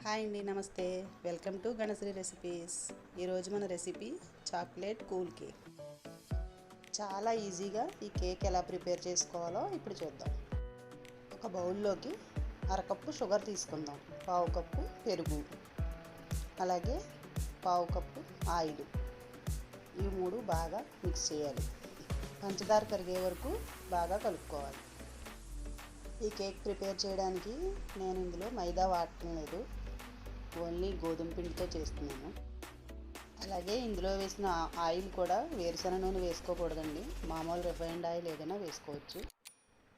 Hi అండి, నమస్తే. Welcome to Ganasri recipes. ఈరోజు మన రెసిపీ చాక్లెట్ కూల్ కేక్. చాలా ఈజీగా ఈ కేక్ ఎలా ప్రిపేర్ చేసుకోవాలో ఇప్పుడు చూద్దాం. ఒక బౌల్లోకి అరకప్పు షుగర్ తీసుకుందాం, పావు కప్పు పెరుగు, అలాగే పావు కప్పు ఆయిల్. ఈ మూడు బాగా మిక్స్ చేయాలి. పంచదార కరిగే వరకు బాగా కలుపుకోవాలి. ఈ కేక్ ప్రిపేర్ చేయడానికి నేను ఇందులో మైదా వాడటం లేదు, ఓన్లీ గోధుమ పిండితో చేస్తున్నాను. అలాగే ఇందులో వేసిన ఆయిల్ కూడా వేరుశనగ నూనె వేసుకోకూడదండి, మామూలు రిఫైన్డ్ ఆయిల్ ఏదైనా వేసుకోవచ్చు.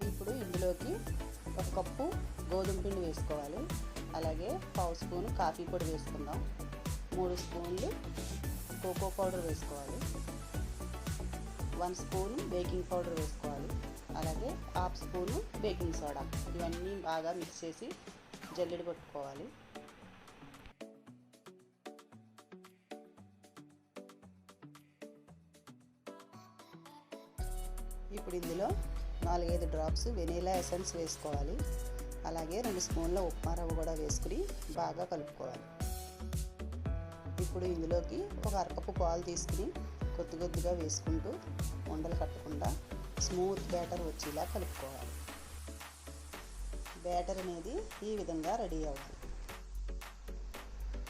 ఇప్పుడు ఇందులోకి ఒక కప్పు గోధుమ పిండి వేసుకోవాలి. అలాగే పావు స్పూను కాఫీ పొడి వేసుకుందాం. 3 స్పూన్లు కోకో పౌడర్ వేసుకోవాలి. 1 స్పూన్ బేకింగ్ పౌడర్ వేసుకోవాలి. అలాగే హాఫ్ స్పూను బేకింగ్ సోడా. ఇవన్నీ బాగా మిక్స్ చేసి జల్లెడ పట్టుకోవాలి. ఇప్పుడు ఇందులో 4-5 డ్రాప్స్ వెనిలా ఎసెన్స్ వేసుకోవాలి. అలాగే 2 స్పూన్ల ఉప్మా రవ్వ కూడా వేసుకుని బాగా కలుపుకోవాలి. ఇప్పుడు ఇందులోకి ఒక అరకప్పు పాలు తీసుకుని కొద్ది కొద్దిగా వేసుకుంటూ ఉండలు కట్టకుండా స్మూత్ బ్యాటర్ వచ్చేలా కలుపుకోవాలి. బ్యాటర్ అనేది ఈ విధంగా రెడీ అవ్వాలి.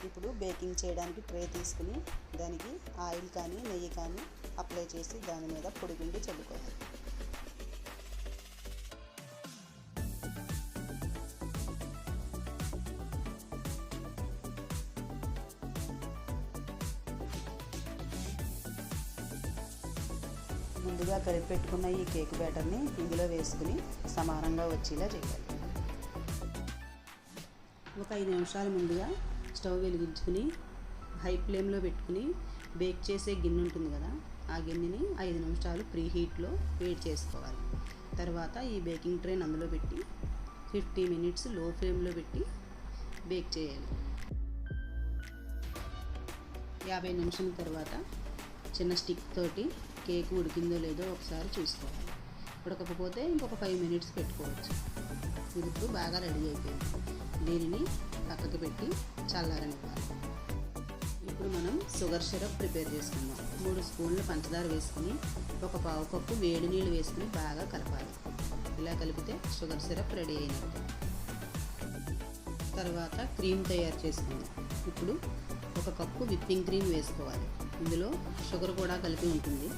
ఇప్పుడు బేకింగ్ చేయడానికి ట్రే తీసుకుని దానికి ఆయిల్ కానీ నెయ్యి కానీ అప్లై చేసి దాని మీద పొడి పిండి చల్లుకోవాలి. ముందుగా కలిపి పెట్టుకున్న ఈ కేక్ బ్యాటర్ని ఇందులో వేసుకుని సమానంగా వచ్చేలా చేయాలి. ఒక 5 నిమిషాల ముందుగా స్టవ్ వెలిగించుకుని హై ఫ్లేమ్లో పెట్టుకుని బేక్ చేసే గిన్నె ఉంటుంది కదా, ఆ గిన్నెని 5 నిమిషాలు ప్రీ హీట్లో వేడి చేసుకోవాలి. తర్వాత ఈ బేకింగ్ ట్రేని అందులో పెట్టి 50 మినిట్స్ లో ఫ్లేమ్లో పెట్టి బేక్ చేయాలి. 50 నిమిషాల తర్వాత చిన్న స్టిక్ తోటి కేక్ ఉడికిందో లేదో ఒకసారి చూసుకోవాలి. ఉడకపోతే ఇంకొక 5 మినిట్స్ పెట్టుకోవచ్చు. ఇది ఇప్పుడు బాగా రెడీ అయిపోయింది. దీనిని పక్కకి పెట్టి చల్లారనివ్వాలి. ఇప్పుడు మనం షుగర్ సిరప్ ప్రిపేర్ చేసుకుందాం. 3 స్పూన్లు పంచదార వేసుకుని ఒక పావు కప్పు వేడి నీళ్ళు వేసుకుని బాగా కలపాలి. ఇలా కలిపితే షుగర్ సిరప్ రెడీ అయినట్టు. తర్వాత క్రీమ్ తయారు చేసుకుందాం. ఇప్పుడు ఒక కప్పు విప్పింగ్ క్రీమ్ వేసుకోవాలి. ఇందులో షుగర్ కూడా కలిపి ఉంటుంది,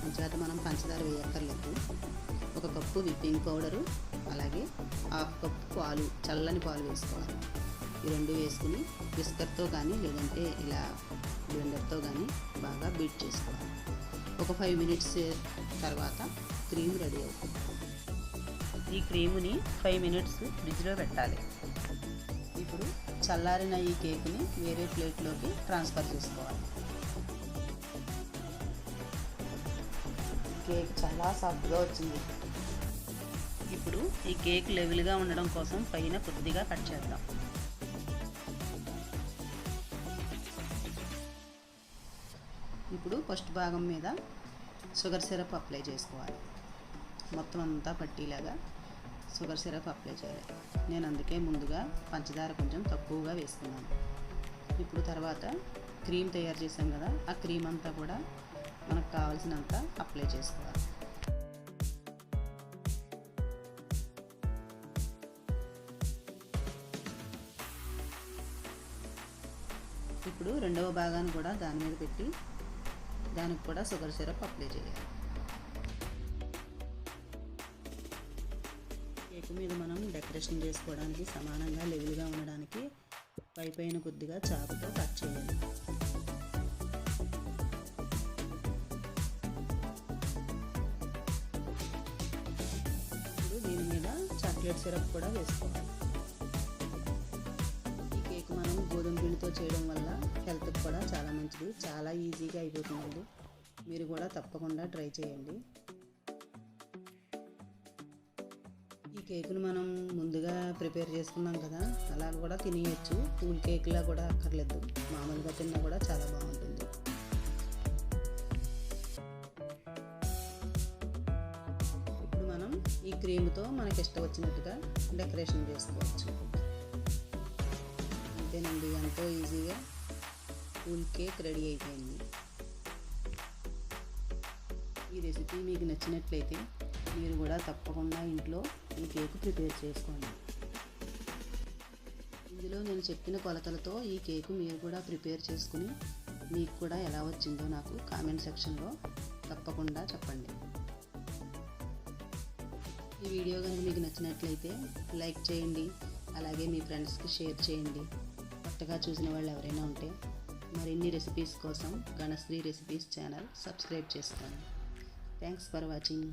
అంచేత మనం పంచదార వేయక్కర్లేదు. ఒక కప్పు విప్పింగ్ పౌడరు, అలాగే హాఫ్ కప్పు పాలు, చల్లని పాలు వేసుకోవాలి. ఈ 2 వేసుకుని బిస్కర్తో కానీ లేదంటే ఇలా బ్లెండర్తో కానీ బాగా బీట్ చేసుకోవాలి. ఒక 5 మినిట్స్ తర్వాత క్రీమ్ రెడీ అవుతుంది. ఈ క్రీముని 5 మినిట్స్ ఫ్రిడ్జ్లో పెట్టాలి. ఇప్పుడు చల్లారిన ఈ కేక్ని వేరే ప్లేట్లోకి ట్రాన్స్ఫర్ చేసుకోవాలి. కేక్ చాలా సాఫ్ట్గా వచ్చింది. ఇప్పుడు ఈ కేక్ లెవెల్గా ఉండడం కోసం పైన కొద్దిగా కట్ చేద్దాం. ఇప్పుడు ఫస్ట్ భాగం మీద షుగర్ సిరప్ అప్లై చేసుకోవాలి. మొత్తం అంతా పట్టీలాగా షుగర్ సిరప్ అప్లై చేయాలి. నేను అందుకే ముందుగా పంచదార కొంచెం తక్కువగా వేసుకున్నాను. ఇప్పుడు తర్వాత క్రీమ్ తయారు చేసాం కదా, ఆ క్రీమ్ అంతా కూడా మనకు కావాల్సినంత అప్లై చేసుకోవాలి. ఇప్పుడు రెండవ భాగాన్ని కూడా దాని మీద పెట్టి దానికి కూడా షుగర్ సిరప్ అప్లై చేయాలి. కేక్ మీద మనం డెకరేషన్ చేసుకోవడానికి సమానంగా లెవెల్గా ఉండడానికి పైన కొద్దిగా చాకుతో కట్ చేయాలి. ఇప్పుడు దీని మీద చాక్లెట్ సిరప్ కూడా వేసుకోవాలి. ఈ కేక్ మనం గోధుమ పిండితో చేయడం వల్ల హెల్త్కి కూడా చాలా మంచిది. చాలా ఈజీగా అయిపోతుందండి. మీరు కూడా తప్పకుండా ట్రై చేయండి. ఈ కేకును మనం ముందుగా ప్రిపేర్ చేసుకున్నాం కదా, అలా కూడా తినేయచ్చు. కూల్ కేక్లా కూడా అక్కర్లేదు, మామూలుగా తిన్నా కూడా చాలా బాగుంటుంది. ఇప్పుడు మనం ఈ క్రీమ్తో మనకి ఇష్టం వచ్చినట్టుగా డెకరేషన్ చేసుకోవచ్చు. అంతే అంతేనండి, ఎంతో ఈజీగా కూల్ కేక్ రెడీ అయిపోయింది. ఈ రెసిపీ మీకు నచ్చినట్లయితే మీరు కూడా తప్పకుండా ఇంట్లో ఈ కేక్ ప్రిపేర్ చేసుకోండి. ఇందులో నేను చెప్పిన కొలతలతో ఈ కేకు మీరు కూడా ప్రిపేర్ చేసుకుని మీకు కూడా ఎలా వచ్చిందో నాకు కామెంట్ సెక్షన్లో తప్పకుండా చెప్పండి. ఈ వీడియో కనుక మీకు నచ్చినట్లయితే లైక్ చేయండి, అలాగే మీ ఫ్రెండ్స్కి షేర్ చేయండి. కొత్తగా చూసిన వాళ్ళు ఎవరైనా ఉంటే మరిన్ని రెసిపీస్ కోసం గణశ్రీ రెసిపీస్ ఛానల్ సబ్స్క్రైబ్ చేసుకోండి. Thanks for watching.